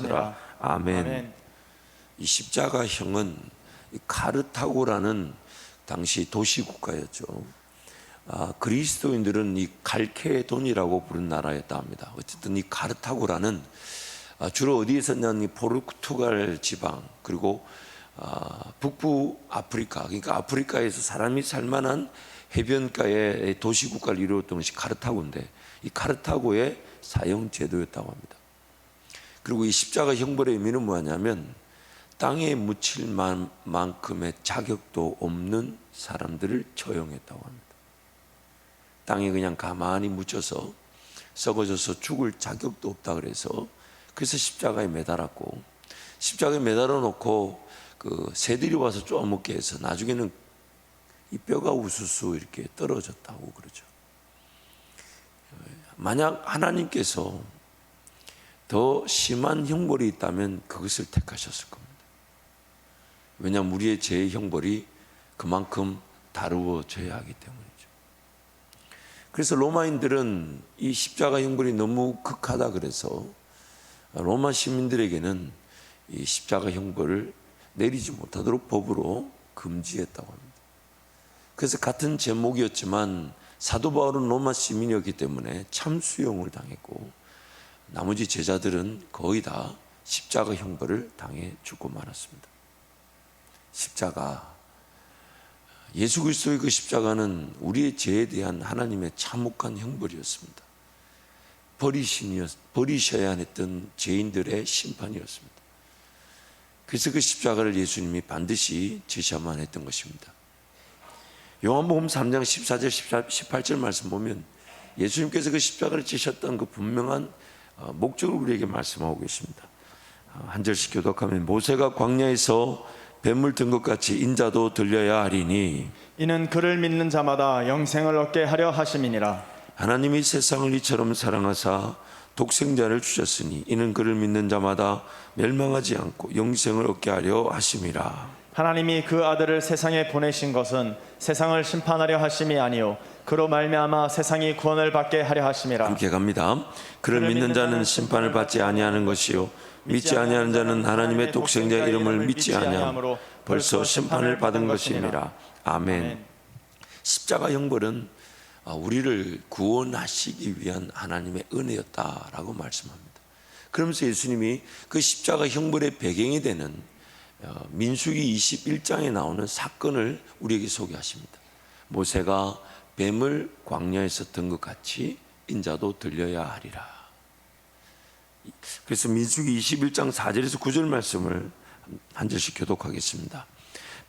하시니라. 아멘. 이 십자가형은 카르타고라는 당시 도시국가였죠. 그리스도인들은 이 갈케돈이라고 부른 나라였다 합니다. 어쨌든 이 카르타고라는 주로 어디에 있었냐면 이 포르투갈 지방, 그리고 북부 아프리카, 그러니까 아프리카에서 사람이 살만한 해변가의 도시국가를 이루었던 것이 카르타고인데, 이 카르타고의 사형 제도였다고 합니다. 그리고 이 십자가 형벌의 의미는 뭐냐면 땅에 묻힐 만큼의 자격도 없는 사람들을 처형했다고 합니다. 땅에 그냥 가만히 묻혀서 썩어져서 죽을 자격도 없다 그래서 십자가에 매달았고, 십자가에 매달아 놓고 그 새들이 와서 쪼아먹게 해서 나중에는 이 뼈가 우수수 이렇게 떨어졌다고 그러죠. 만약 하나님께서 더 심한 형벌이 있다면 그것을 택하셨을 겁니다. 왜냐하면 우리의 죄의 형벌이 그만큼 다루어져야 하기 때문이죠. 그래서 로마인들은 이 십자가 형벌이 너무 극하다 그래서 로마 시민들에게는 이 십자가 형벌을 내리지 못하도록 법으로 금지했다고 합니다. 그래서 같은 제목이었지만 사도 바울은 로마 시민이었기 때문에 참수형을 당했고, 나머지 제자들은 거의 다 십자가 형벌을 당해 죽고 말았습니다. 십자가, 예수 그리스도의 그 십자가는 우리의 죄에 대한 하나님의 참혹한 형벌이었습니다. 버리셔야 했던 죄인들의 심판이었습니다. 그래서 그 십자가를 예수님이 반드시 지셔야만 했던 것입니다. 요한복음 3장 14절 18절 말씀 보면 예수님께서 그 십자가를 지셨던 그 분명한 목적을 우리에게 말씀하고 계십니다. 한 절씩 교독하면, 모세가 광야에서 뱀을 든 것 같이 인자도 들려야 하리니 이는 그를 믿는 자마다 영생을 얻게 하려 하심이니라. 하나님이 세상을 이처럼 사랑하사 독생자를 주셨으니 이는 그를 믿는 자마다 멸망하지 않고 영생을 얻게 하려 하심이라. 하나님이 그 아들을 세상에 보내신 것은 세상을 심판하려 하심이 아니요 그로 말미암아 세상이 구원을 받게 하려 하심이라. 함께 갑니다. 그를 믿는 자는 심판을 받지 아니하는 것이요 믿지 아니하는 자는 하나님의 독생자 이름을 믿지 아니하므로 벌써 심판을 받은 것임이라. 아멘. 십자가 형벌은 우리를 구원하시기 위한 하나님의 은혜였다라고 말씀합니다. 그러면서 예수님이 그 십자가 형벌의 배경이 되는 민수기 21장에 나오는 사건을 우리에게 소개하십니다. 모세가 뱀을 광야에서 든 것 같이 인자도 들려야 하리라. 그래서 민수기 21장 4절에서 9절 말씀을 한 절씩 교독하겠습니다.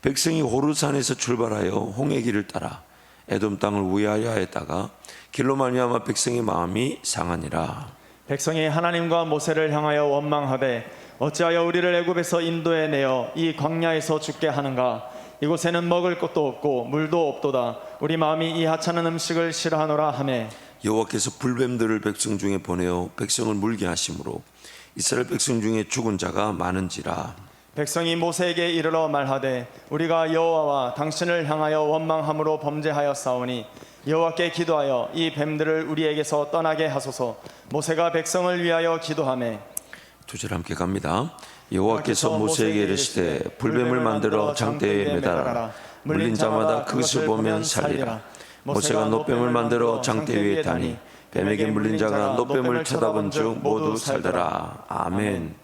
백성이 호르산에서 출발하여 홍해 길을 따라 에돔 땅을 우회하여 하였다가 길로 말미암아 백성의 마음이 상하니라. 백성이 하나님과 모세를 향하여 원망하되 어찌하여 우리를 애굽에서 인도해 내어 이 광야에서 죽게 하는가? 이곳에는 먹을 것도 없고 물도 없도다. 우리 마음이 이 하찮은 음식을 싫어하노라 하매, 여호와께서 불뱀들을 백성 중에 보내어 백성을 물게 하심으로 이스라엘 백성 중에 죽은 자가 많은지라. 백성이 모세에게 이르러 말하되 우리가 여호와와 당신을 향하여 원망함으로 범죄하였사오니 여호와께 기도하여 이 뱀들을 우리에게서 떠나게 하소서. 모세가 백성을 위하여 기도하매, 두 절 함께 갑니다. 여호와께서 모세에게 이르시되 불뱀을 만들어 장대에 매달아라. 물린 자마다 그것을 보면 살리라. 모세가 놋뱀을 만들어 장대 위에 다니 뱀에게 물린 자가 놋뱀을 쳐다본 즉 모두 살더라. 아멘.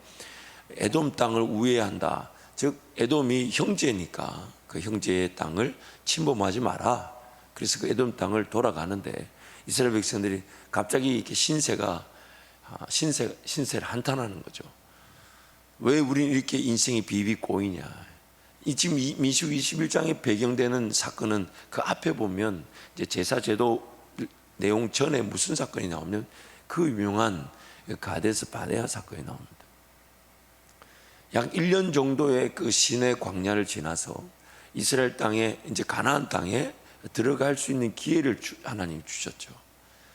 에돔 땅을 우회한다. 즉 에돔이 형제니까 그 형제의 땅을 침범하지 마라. 그래서 그 에돔 땅을 돌아가는데 이스라엘 백성들이 갑자기 이렇게 신세를 한탄하는 거죠. 왜 우리는 이렇게 인생이 비비 꼬이냐. 지금 민수기 21장에 배경되는 사건은 그 앞에 보면 이제 제사 제도 내용 전에 무슨 사건이 나오면 그 유명한 가데스 바네아 사건이 나옵니다. 약 1년 정도의 그 시내 광야를 지나서 이스라엘 땅에 이제 가나안 땅에 들어갈 수 있는 기회를 하나님이 주셨죠.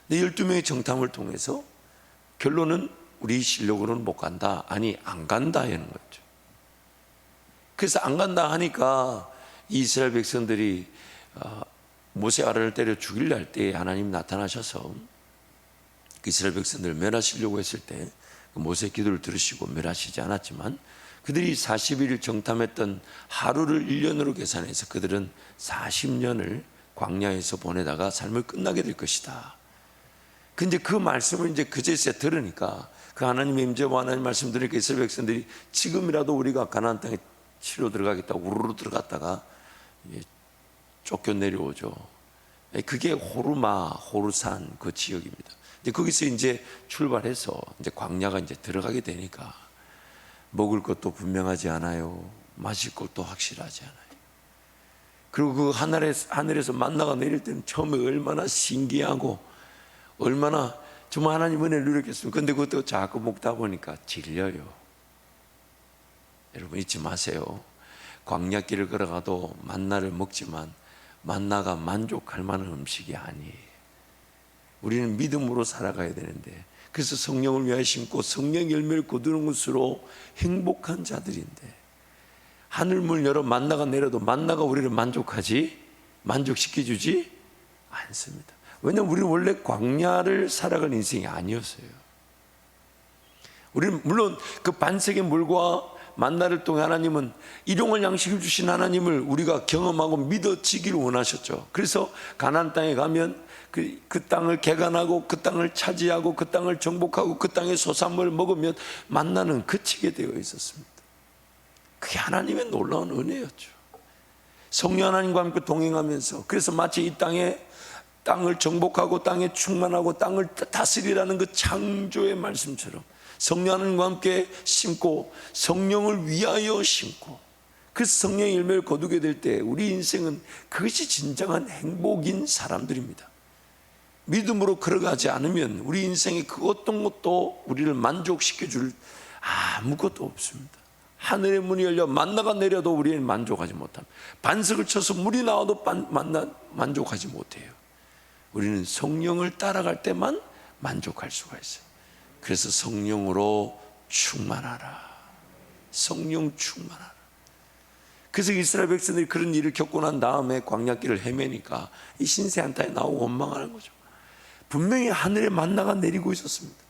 근데 12명의 정탐을 통해서 결론은 우리 실력으로는 못 간다. 아니 안 간다 하는 거죠. 그래서 안 간다 하니까 이스라엘 백성들이 모세 아론을 때려 죽이려 할 때 하나님이 나타나셔서 이스라엘 백성들을 멸하시려고 했을 때 모세 기도를 들으시고 멸하시지 않았지만 그들이 40일을 정탐했던 하루를 1년으로 계산해서 그들은 40년을 광야에서 보내다가 삶을 끝나게 될 것이다. 근데 그 말씀을 이제 그제서야 들으니까, 그 하나님의 임재와 하나님 말씀 들으니까 이스라엘 백성들이 지금이라도 우리가 가나안 땅에 치러 들어가겠다고 우르르 들어갔다가 쫓겨 내려오죠. 그게 호르마, 호르산 그 지역입니다. 이제 거기서 이제 출발해서 이제 광야가 이제 들어가게 되니까 먹을 것도 분명하지 않아요. 마실 것도 확실하지 않아요. 그리고 그 하늘에서 만나가 내릴 때는 처음에 얼마나 신기하고 얼마나 정말 하나님 은혜를 누렸겠습니까? 그런데 그것도 자꾸 먹다 보니까 질려요. 여러분 잊지 마세요. 광야길을 걸어가도 만나를 먹지만 만나가 만족할 만한 음식이 아니에요. 우리는 믿음으로 살아가야 되는데, 그래서 성령을 위하여 심고 성령 열매를 거두는 것으로 행복한 자들인데, 하늘문 열어 만나가 내려도 만나가 우리를 만족시켜주지 않습니다. 왜냐하면 우리는 원래 광야를 살아갈 인생이 아니었어요. 우리는 물론 그 반석의 물과 만나를 통해 하나님은 일용할 양식을 주신 하나님을 우리가 경험하고 믿어지기를 원하셨죠. 그래서 가나안 땅에 가면 그 땅을 개간하고 그 땅을 차지하고 그 땅을 정복하고 그 땅의 소산물을 먹으면 만나는 그치게 되어 있었습니다. 그게 하나님의 놀라운 은혜였죠. 성령 하나님과 함께 동행하면서, 그래서 마치 이 땅을 정복하고 땅에 충만하고 땅을 다스리라는 그 창조의 말씀처럼 성령 하나님과 함께 심고 성령을 위하여 심고, 그래서 성령의 열매를 거두게 될 때 우리 인생은 그것이 진정한 행복인 사람들입니다. 믿음으로 걸어가지 않으면 우리 인생에 그 어떤 것도 우리를 만족시켜줄 아무것도 없습니다. 하늘의 문이 열려 만나가 내려도 우리는 만족하지 못합니다. 반석을 쳐서 물이 나와도 만족하지 못해요. 우리는 성령을 따라갈 때만 만족할 수가 있어요. 그래서 성령으로 충만하라. 성령 충만하라. 그래서 이스라엘 백성들이 그런 일을 겪고 난 다음에 광야길을 헤매니까 이 신세 한타에 나오고 원망하는 거죠. 분명히 하늘에 만나가 내리고 있었습니다.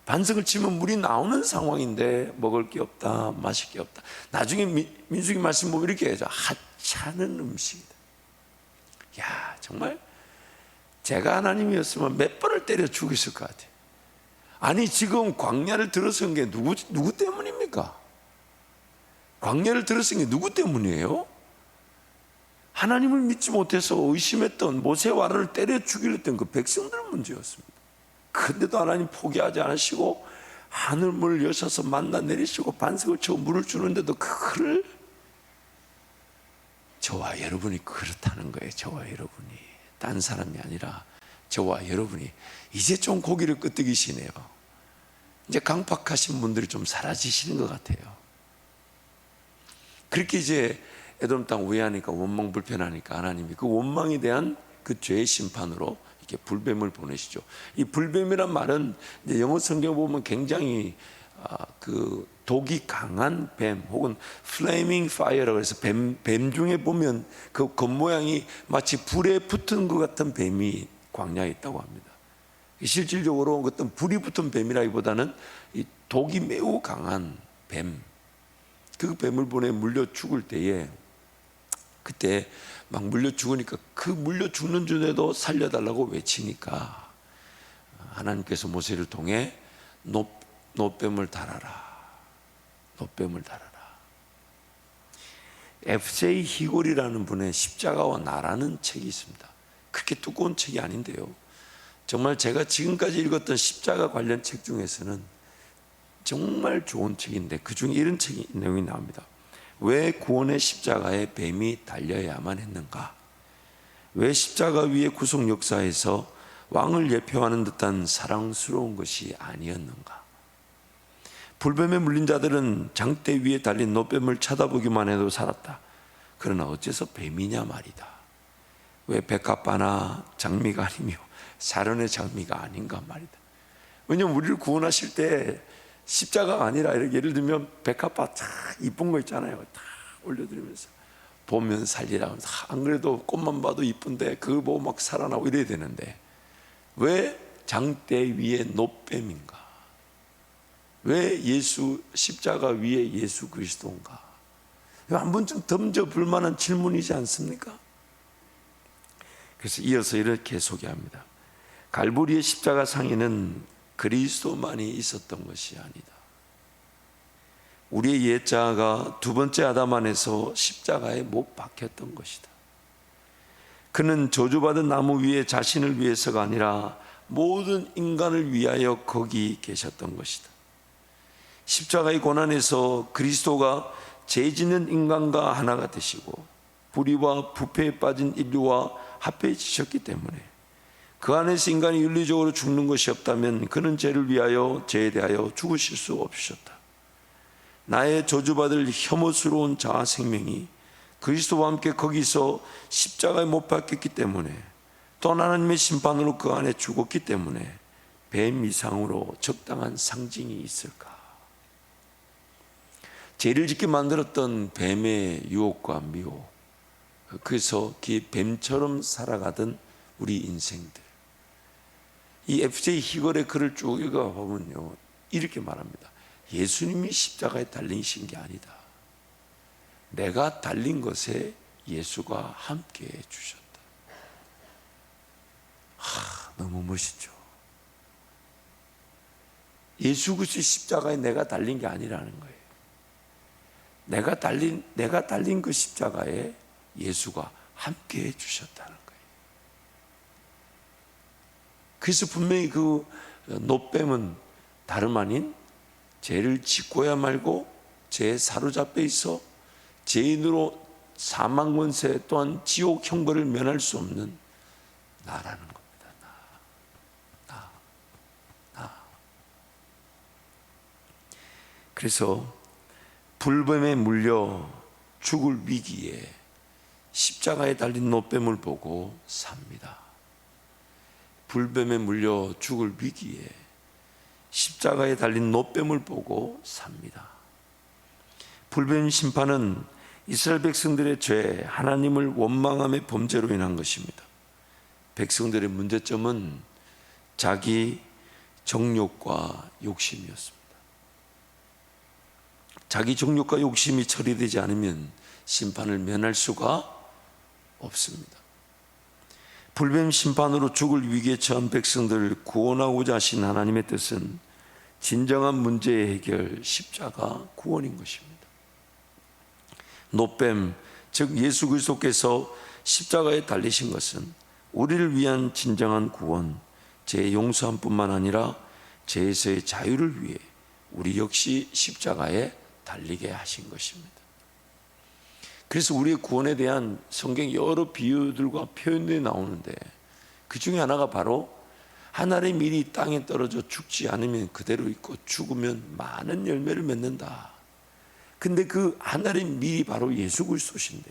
반석을 치면 물이 나오는 상황인데 먹을 게 없다, 마실 게 없다. 나중에 민수기 말씀 보면 이렇게 해야죠. 하찮은 음식이다. 야, 정말 제가 하나님이었으면 몇 번을 때려 죽였을 것 같아요. 아니, 지금 광야를 들어선 게 누구 때문입니까? 광야를 들어선 게 누구 때문이에요? 하나님을 믿지 못해서 의심했던 모세와 아론을 때려 죽이려 했던 그 백성들 문제였습니다. 근데도 하나님 포기하지 않으시고 하늘문을 여셔서 만나 내리시고 반석을 치고 물을 주는데도 그거를, 저와 여러분이 그렇다는 거예요. 저와 여러분이, 딴 사람이 아니라 저와 여러분이. 이제 좀 고기를 끄덕이시네요. 이제 강팍하신 분들이 좀 사라지시는 것 같아요. 그렇게 이제 에돔 땅 우회하니까 원망 불편하니까 하나님이 그 원망에 대한 그 죄의 심판으로 이렇게 불뱀을 보내시죠. 이 불뱀이란 말은 이제 영어 성경 보면 굉장히 그 독이 강한 뱀, 혹은 flaming fire라고 해서 뱀 중에 보면 그 겉모양이 마치 불에 붙은 것 같은 뱀이 광야에 있다고 합니다. 실질적으로 어떤 불이 붙은 뱀이라기보다는 이 독이 매우 강한 뱀, 그 뱀을 보내 물려 죽을 때에, 그때 막 물려 죽으니까 그 물려 죽는 중에도 살려달라고 외치니까 하나님께서 모세를 통해 노뱀을 달아라, 노뱀을 달아라. F.J. 히골이라는 분의 십자가와 나라는 책이 있습니다. 그렇게 두꺼운 책이 아닌데요, 정말 제가 지금까지 읽었던 십자가 관련 책 중에서는 정말 좋은 책인데, 그 중에 이런 책이 내용이 나옵니다. 왜 구원의 십자가에 뱀이 달려야만 했는가? 왜 십자가 위의 구속 역사에서 왕을 예표하는 듯한 사랑스러운 것이 아니었는가? 불뱀에 물린 자들은 장대 위에 달린 노뱀을 쳐다보기만 해도 살았다. 그러나 어째서 뱀이냐 말이다. 왜 백합바나 장미가 아니며 사련의 장미가 아닌가 말이다. 왜냐하면 우리를 구원하실 때 십자가가 아니라, 이렇게 예를 들면 백합화 참 이쁜 거 있잖아요. 다 올려드리면서 보면 살리라. 안 그래도 꽃만 봐도 이쁜데 그거 보고 막 살아나고 이래야 되는데 왜 장대 위에 노뱀인가? 왜 예수 십자가 위에 예수 그리스도인가? 이거 한 번쯤 던져볼 만한 질문이지 않습니까? 그래서 이어서 이렇게 소개합니다. 갈보리의 십자가 상에는 그리스도만이 있었던 것이 아니다. 우리의 옛자가 두 번째 아담 안에서 십자가에 못 박혔던 것이다. 그는 저주받은 나무 위에 자신을 위해서가 아니라 모든 인간을 위하여 거기 계셨던 것이다. 십자가의 고난에서 그리스도가 죄 짓는 인간과 하나가 되시고 불의와 부패에 빠진 인류와 합해지셨기 때문에 그 안에서 인간이 윤리적으로 죽는 것이 없다면 그는 죄를 위하여 죄에 대하여 죽으실 수 없으셨다. 나의 저주받을 혐오스러운 자아 생명이 그리스도와 함께 거기서 십자가에 못 박혔기 때문에 또 하나님의 심판으로 그 안에 죽었기 때문에 뱀 이상으로 적당한 상징이 있을까? 죄를 짓게 만들었던 뱀의 유혹과 미혹, 그래서 그 뱀처럼 살아가던 우리 인생들. 이 FJ 희걸의 글을 쭉 읽어보면요, 이렇게 말합니다. 예수님이 십자가에 달리신 게 아니다. 내가 달린 것에 예수가 함께 해주셨다. 너무 멋있죠. 예수 그리스도의 십자가에 내가 달린 게 아니라는 거예요. 내가 달린 그 십자가에 예수가 함께 해주셨다는 거예요. 그래서 분명히 그 노뱀은 다름 아닌 죄를 짓고야 말고 죄에 사로잡혀 있어 죄인으로 사망 권세 또한 지옥 형벌을 면할 수 없는 나라는 겁니다. 나. 그래서 불뱀에 물려 죽을 위기에 십자가에 달린 노뱀을 보고 삽니다. 불뱀에 물려 죽을 위기에 십자가에 달린 노뱀을 보고 삽니다. 불뱀 심판은 이스라엘 백성들의 죄, 하나님을 원망함의 범죄로 인한 것입니다. 백성들의 문제점은 자기 정욕과 욕심이었습니다. 자기 정욕과 욕심이 처리되지 않으면 심판을 면할 수가 없습니다. 불뱀 심판으로 죽을 위기에 처한 백성들을 구원하고자 하신 하나님의 뜻은 진정한 문제의 해결, 십자가 구원인 것입니다. 노뱀, 즉 예수 그리스도께서 십자가에 달리신 것은 우리를 위한 진정한 구원, 죄의 용서함뿐만 아니라 죄에서의 자유를 위해 우리 역시 십자가에 달리게 하신 것입니다. 그래서 우리의 구원에 대한 성경 여러 비유들과 표현들이 나오는데 그 중에 하나가 바로 하늘의 밀이 땅에 떨어져 죽지 않으면 그대로 있고 죽으면 많은 열매를 맺는다. 근데 그 하늘의 밀이 바로 예수 그리스도신데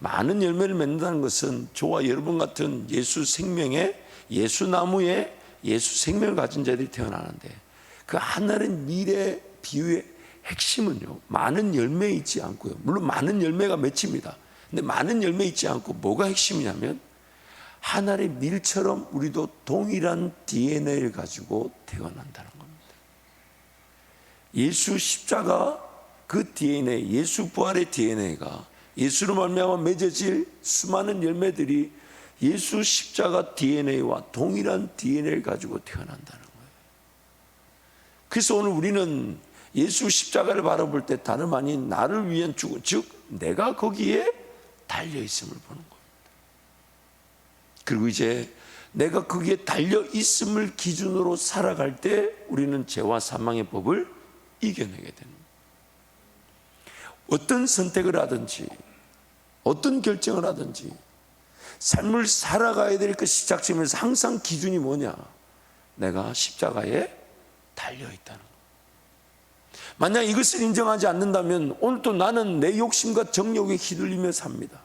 많은 열매를 맺는다는 것은 저와 여러분 같은 예수 생명의 예수 나무에 예수 생명을 가진 자들이 태어나는데 그 하늘의 밀의 비유의 핵심은요, 많은 열매 있지 않고요. 물론 많은 열매가 맺힙니다. 근데 많은 열매 있지 않고 뭐가 핵심이냐면 하늘의 밀처럼 우리도 동일한 DNA를 가지고 태어난다는 겁니다. 예수 십자가 그 DNA, 예수 부활의 DNA가 예수로 말미암아 맺어질 수많은 열매들이 예수 십자가 DNA와 동일한 DNA를 가지고 태어난다는 거예요. 그래서 오늘 우리는 예수 십자가를 바라볼 때 다름 아닌 나를 위한 죽음, 즉 내가 거기에 달려있음을 보는 겁니다. 그리고 이제 내가 거기에 달려있음을 기준으로 살아갈 때 우리는 죄와 사망의 법을 이겨내게 됩니다. 어떤 선택을 하든지 어떤 결정을 하든지 삶을 살아가야 될 그 시작점에서 항상 기준이 뭐냐? 내가 십자가에 달려있다는 것. 만약 이것을 인정하지 않는다면 오늘도 나는 내 욕심과 정욕에 휘둘리며 삽니다.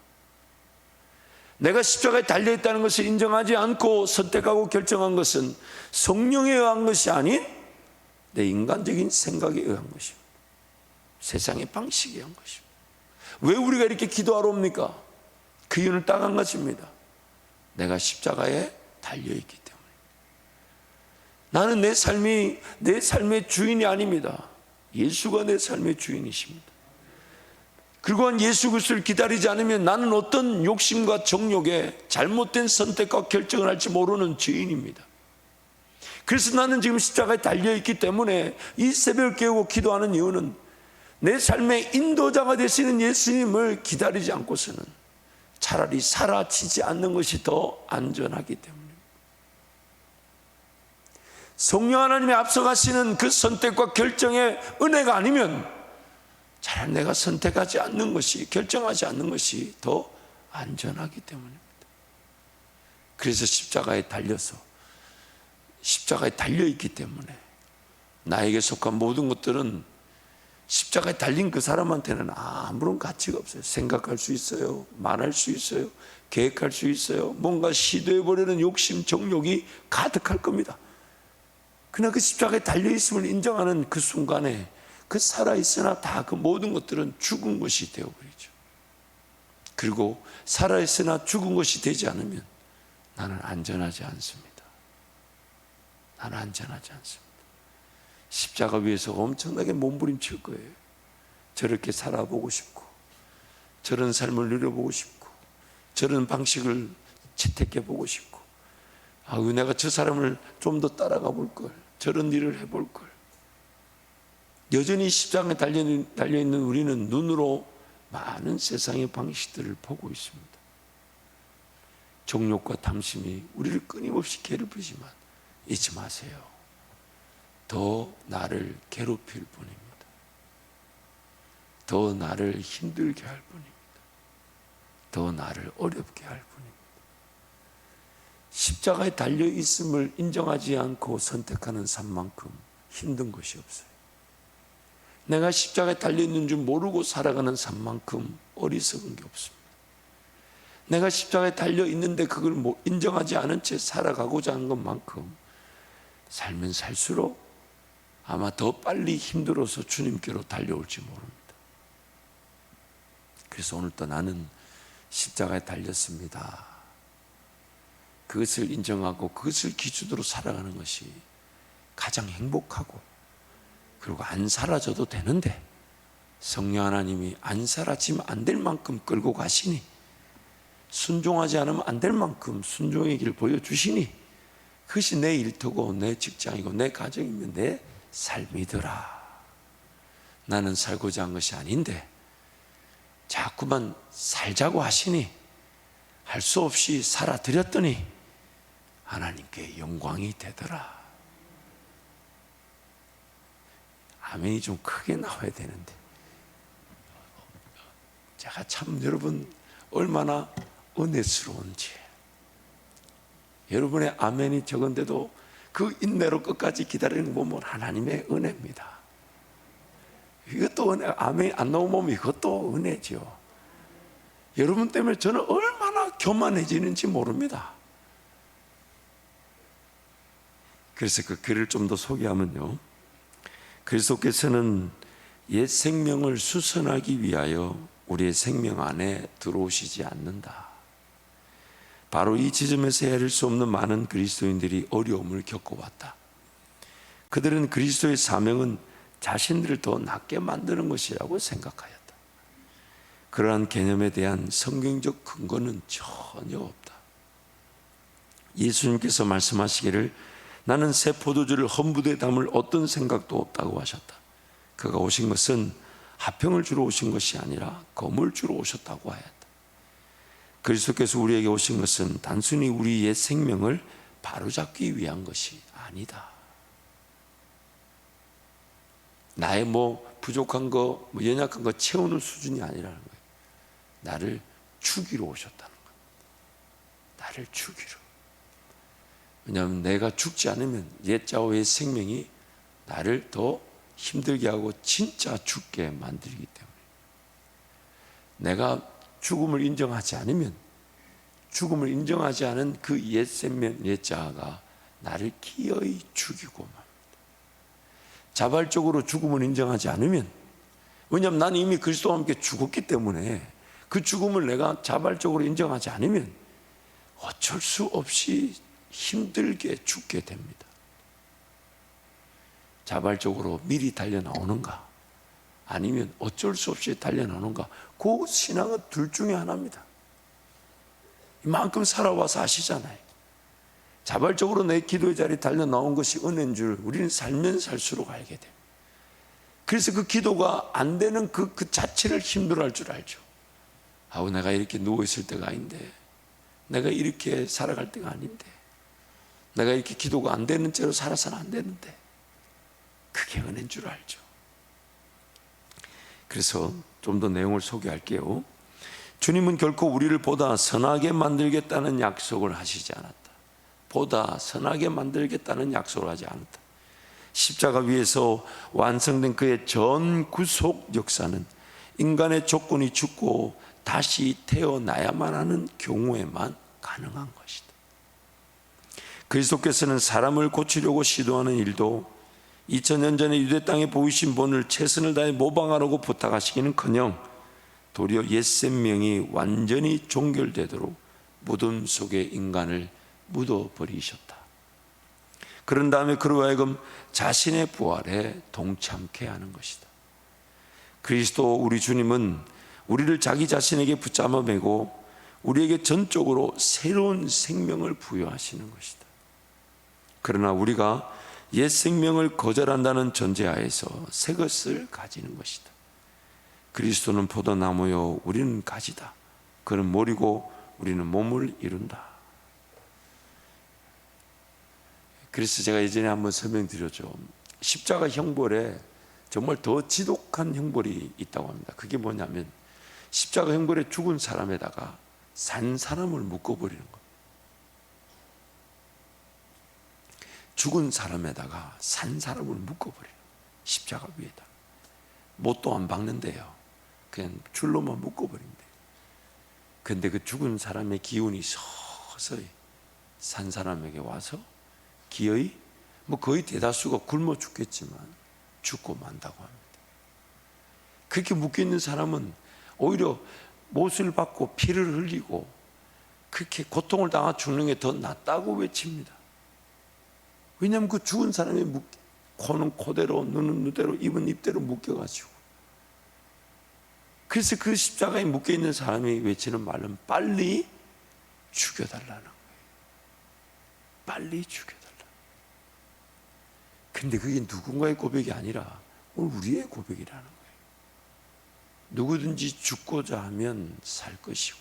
내가 십자가에 달려있다는 것을 인정하지 않고 선택하고 결정한 것은 성령에 의한 것이 아닌 내 인간적인 생각에 의한 것입니다. 세상의 방식에 의한 것입니다. 왜 우리가 이렇게 기도하러 옵니까? 그 이유는 딱 한 가지입니다. 내가 십자가에 달려있기 때문에. 나는 내 삶의 주인이 아닙니다. 예수가 내 삶의 주인이십니다. 그리고 예수 그리스도를 기다리지 않으면 나는 어떤 욕심과 정욕에 잘못된 선택과 결정을 할지 모르는 죄인입니다. 그래서 나는 지금 십자가에 달려있기 때문에 이 새벽을 깨우고 기도하는 이유는 내 삶의 인도자가 되시는 예수님을 기다리지 않고서는 차라리 사라지지 않는 것이 더 안전하기 때문입니다. 성령 하나님의 앞서가시는 그 선택과 결정의 은혜가 아니면 차라리 내가 선택하지 않는 것이, 결정하지 않는 것이 더 안전하기 때문입니다. 그래서 십자가에 달려있기 때문에 나에게 속한 모든 것들은 십자가에 달린 그 사람한테는 아무런 가치가 없어요. 생각할 수 있어요, 말할 수 있어요, 계획할 수 있어요, 뭔가 시도해보려는 욕심, 정욕이 가득할 겁니다. 그러나 그 십자가에 달려있음을 인정하는 그 순간에 그 살아있으나 다 그 모든 것들은 죽은 것이 되어버리죠. 그리고 살아있으나 죽은 것이 되지 않으면 나는 안전하지 않습니다. 나는 안전하지 않습니다. 십자가 위에서 엄청나게 몸부림칠 거예요. 저렇게 살아보고 싶고, 저런 삶을 누려보고 싶고, 저런 방식을 채택해보고 싶고, 내가 저 사람을 좀 더 따라가 볼걸, 저런 일을 해볼걸. 여전히 십자가에 달려있는 우리는 눈으로 많은 세상의 방식들을 보고 있습니다. 정욕과 탐심이 우리를 끊임없이 괴롭히지만 잊지 마세요. 더 나를 괴롭힐 뿐입니다. 더 나를 힘들게 할 뿐입니다. 더 나를 어렵게 할 뿐입니다. 십자가에 달려있음을 인정하지 않고 선택하는 삶만큼 힘든 것이 없어요. 내가 십자가에 달려있는 줄 모르고 살아가는 삶만큼 어리석은 게 없습니다. 내가 십자가에 달려있는데 그걸 인정하지 않은 채 살아가고자 하는 것만큼 살면 살수록 아마 더 빨리 힘들어서 주님께로 달려올지 모릅니다. 그래서 오늘도 나는 십자가에 달렸습니다. 그것을 인정하고 그것을 기준으로 살아가는 것이 가장 행복하고, 그리고 안 사라져도 되는데 성령 하나님이 안 사라지면 안 될 만큼 끌고 가시니, 순종하지 않으면 안 될 만큼 순종의 길을 보여주시니, 그것이 내 일터고 내 직장이고 내 가정이면 내 삶이더라. 나는 살고자 한 것이 아닌데 자꾸만 살자고 하시니 할 수 없이 살아드렸더니 하나님께 영광이 되더라. 아멘이 좀 크게 나와야 되는데, 제가 참 여러분 얼마나 은혜스러운지, 여러분의 아멘이 적은데도 그 인내로 끝까지 기다리는 거 보면 하나님의 은혜입니다. 이것도 은혜, 아멘이 안 나오면 이것도 은혜죠. 여러분 때문에 저는 얼마나 교만해지는지 모릅니다. 그래서 그 글을 좀 더 소개하면요, 그리스도께서는 옛 생명을 수선하기 위하여 우리의 생명 안에 들어오시지 않는다. 바로 이 지점에서 헤아릴 수 없는 많은 그리스도인들이 어려움을 겪어왔다. 그들은 그리스도의 사명은 자신들을 더 낫게 만드는 것이라고 생각하였다. 그러한 개념에 대한 성경적 근거는 전혀 없다. 예수님께서 말씀하시기를 나는 새 포도주를 헌부대에 담을 어떤 생각도 없다고 하셨다. 그가 오신 것은 화평을 주러 오신 것이 아니라 검을 주러 오셨다고 하였다. 그리스도께서 우리에게 오신 것은 단순히 우리의 생명을 바로잡기 위한 것이 아니다. 나의 부족한 거, 연약한 거 채우는 수준이 아니라는 거예요. 나를 죽이러 오셨다는 겁니다. 나를 죽이러. 왜냐하면 내가 죽지 않으면 옛자와 옛 생명이 나를 더 힘들게 하고 진짜 죽게 만들기 때문에, 내가 죽음을 인정하지 않으면, 죽음을 인정하지 않은 그 옛 생명, 옛자가 나를 기어이 죽이고 맙니다. 자발적으로 죽음을 인정하지 않으면, 왜냐하면 나는 이미 그리스도와 함께 죽었기 때문에 그 죽음을 내가 자발적으로 인정하지 않으면 어쩔 수 없이 힘들게 죽게 됩니다. 자발적으로 미리 달려나오는가, 아니면 어쩔 수 없이 달려나오는가, 그 신앙은 둘 중에 하나입니다. 이만큼 살아와서 아시잖아요. 자발적으로 내 기도의 자리에 달려나온 것이 은혜인 줄 우리는 살면 살수록 알게 돼요. 그래서 그 기도가 안 되는 그 자체를 힘들어할 줄 알죠. 아우, 내가 이렇게 누워있을 때가 아닌데, 내가 이렇게 살아갈 때가 아닌데, 내가 이렇게 기도가 안 되는 채로 살아서는 안 되는데, 그게 은혜인 줄 알죠. 그래서 좀 더 내용을 소개할게요. 주님은 결코 우리를 보다 선하게 만들겠다는 약속을 하시지 않았다. 보다 선하게 만들겠다는 약속을 하지 않았다. 십자가 위에서 완성된 그의 전 구속 역사는 인간의 조건이 죽고 다시 태어나야만 하는 경우에만 가능한 것이다. 그리스도께서는 사람을 고치려고 시도하는 일도 2000년 전에 유대 땅에 보이신 본을 최선을 다해 모방하라고 부탁하시기는커녕 도리어 옛 생명이 완전히 종결되도록 무덤 속에 인간을 묻어버리셨다. 그런 다음에 그로 하여금 자신의 부활에 동참케 하는 것이다. 그리스도 우리 주님은 우리를 자기 자신에게 붙잡아 매고 우리에게 전적으로 새로운 생명을 부여하시는 것이다. 그러나 우리가 옛 생명을 거절한다는 전제하에서 새 것을 가지는 것이다. 그리스도는 포도나무요, 우리는 가지다. 그는 모리고 우리는 몸을 이룬다. 그래서 제가 예전에 한번 설명드렸죠. 십자가 형벌에 정말 더 지독한 형벌이 있다고 합니다. 그게 뭐냐면 십자가 형벌에 죽은 사람에다가 산 사람을 묶어버리는 거예요. 죽은 사람에다가 산 사람을 묶어버리는 거예요. 십자가 위에다. 못도 안 박는데요. 그냥 줄로만 묶어버린대요. 근데 그 죽은 사람의 기운이 서서히 산 사람에게 와서 기어이 거의 대다수가 굶어 죽겠지만 죽고 만다고 합니다. 그렇게 묶여있는 사람은 오히려 못을 받고 피를 흘리고 그렇게 고통을 당하 죽는 게 더 낫다고 외칩니다. 왜냐하면 그 죽은 사람이 코는 코대로, 눈은 눈대로, 입은 입대로 묶여가지고, 그래서 그 십자가에 묶여있는 사람이 외치는 말은 빨리 죽여달라는 거예요. 빨리 죽여달라. 근데 그게 누군가의 고백이 아니라 오늘 우리의 고백이라는 거예요. 누구든지 죽고자 하면 살 것이고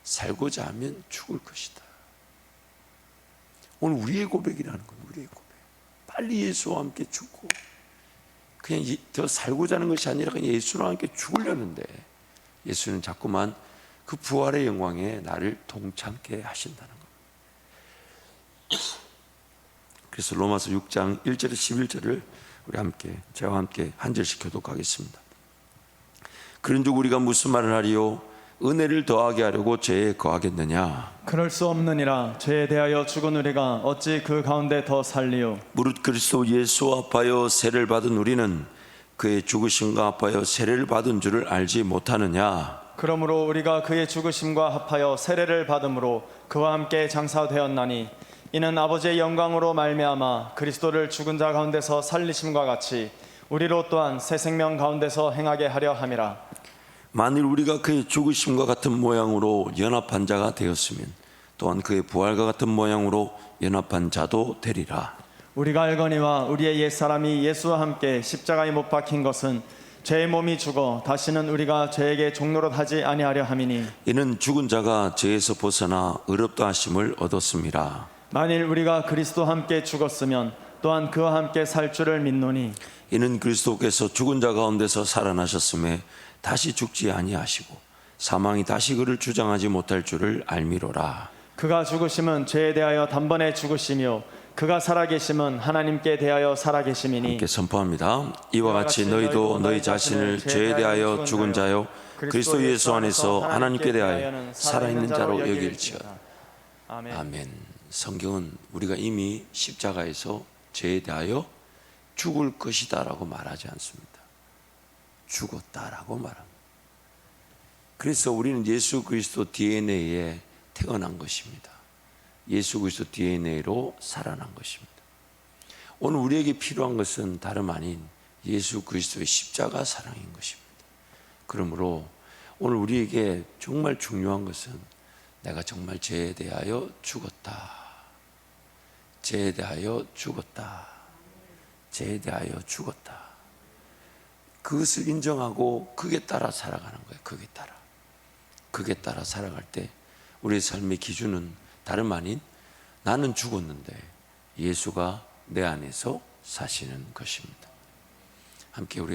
살고자 하면 죽을 것이다. 오늘 우리의 고백이라는 거예요. 우리의 고백. 빨리 예수와 함께 죽고 그냥 더 살고자 하는 것이 아니라 그냥 예수와 함께 죽으려는데 예수는 자꾸만 그 부활의 영광에 나를 동참케 하신다는 겁니다. 그래서 로마서 6장 1절에서 11절을 우리 함께 저와 함께 한 절씩 교독하겠습니다. 그런즉 우리가 무슨 말을 하리요? 은혜를 더하게 하려고 죄에 거하겠느냐? 그럴 수 없느니라. 죄에 대하여 죽은 우리가 어찌 그 가운데 더 살리요? 무릇 그리스도 예수와 합하여 세례를 받은 우리는 그의 죽으심과 합하여 세례를 받은 줄을 알지 못하느냐? 그러므로 우리가 그의 죽으심과 합하여 세례를 받음으로 그와 함께 장사되었나니 이는 아버지의 영광으로 말미암아 그리스도를 죽은 자 가운데서 살리심과 같이 우리로 또한 새 생명 가운데서 행하게 하려 함이라. 만일 우리가 그의 죽으심과 같은 모양으로 연합한 자가 되었으면 또한 그의 부활과 같은 모양으로 연합한 자도 되리라. 우리가 알거니와 우리의 옛사람이 예수와 함께 십자가에 못 박힌 것은 죄의 몸이 죽어 다시는 우리가 죄에게 종노릇하지 아니하려 함이니 이는 죽은 자가 죄에서 벗어나 의롭다 하심을 얻었음이라. 만일 우리가 그리스도와 함께 죽었으면 또한 그와 함께 살 줄을 믿노니 이는 그리스도께서 죽은 자 가운데서 살아나셨음에 다시 죽지 아니하시고 사망이 다시 그를 주장하지 못할 줄을 알미로라. 그가 죽으심은 죄에 대하여 단번에 죽으시며 그가 살아계심은 하나님께 대하여 살아계심이니 함께 선포합니다. 이와 같이 너희도 너희 자신을 죄에 대하여 죽은 자요 그리스도 예수 안에서 하나님께 대하여 살아있는 자로 여길지어다. 아멘. 성경은 우리가 이미 십자가에서 죄에 대하여 죽을 것이다 라고 말하지 않습니다. 죽었다라고 말합니다. 그래서 우리는 예수 그리스도 DNA에 태어난 것입니다. 예수 그리스도 DNA로 살아난 것입니다. 오늘 우리에게 필요한 것은 다름 아닌 예수 그리스도의 십자가 사랑인 것입니다. 그러므로 오늘 우리에게 정말 중요한 것은 내가 정말 죄에 대하여 죽었다. 죄에 대하여 죽었다. 죄에 대하여 죽었다. 그것을 인정하고 그게 따라 살아가는 거예요. 그게 따라 살아갈 때 우리의 삶의 기준은 다름 아닌 나는 죽었는데 예수가 내 안에서 사시는 것입니다. 함께 우리